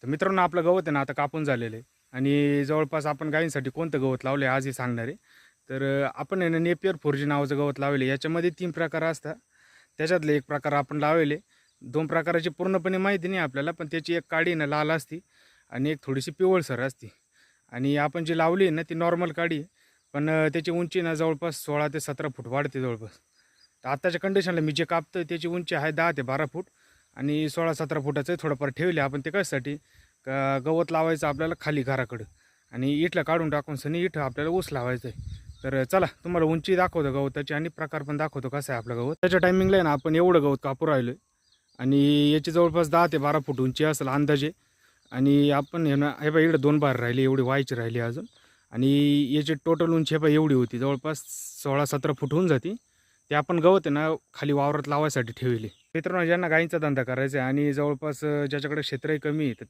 तर मित्रांनो, आपलं गवत आहे ना आता कापून झालेलं आहे आणि जवळपास आपण गायींसाठी कोणतं गवत लावले आजही सांगणार आहे. तर आपण आहे ना नेपियर 4G नावाचं गवत लावले. याच्यामध्ये 3 प्रकार असतात. त्याच्यातले एक प्रकार आपण लावले. 2 प्रकाराची पूर्णपणे माहिती नाही आपल्याला, पण त्याची एक काडी ना लाल असती आणि एक थोडीशी पिवळसर असते. आणि आपण जी लावली आहे ना ती नॉर्मल काडी आहे, पण त्याची उंची ना जवळपास 16 ते 17 फूट वाढते जवळपास. तर आत्ताच्या कंडिशनला मी जे कापतोय त्याची उंची आहे 10 ते 12 फूट आणि 16-17 फुटाचं थोडंफार ठेवले आपण. ते कशासाठी का गवत लावायचं आपल्याला खाली घराकडं आणि इथलं काढून टाकून सनी इथं आपल्याला ऊस लावायचं आहे. तर चला तुम्हाला उंची दाखवतो गवताची आणि प्रकार पण दाखवतो कसं आहे आपलं गवत. त्याच्या टायमिंगला आहे ना आपण एवढं गवत कापू राहिलो आणि याची जवळपास 10 ते 12 फूट उंची असेल अंदाजे. आणि आपण हे ना हे बघा इकडे 2 बार राहिले, एवढी व्हायची राहिली अजून. आणि याची टोटल उंची हे बघा एवढी होती, जवळपास 16-17 फूट होऊन जाते. ते आपण गवत आहे ना खाली वावरात लावायसाठी ठेवले. मित्रांनो, ज्यांना गायींचा धंदा करायचा आहे आणि जवळपास ज्याच्याकडे क्षेत्रही कमी आहे, तर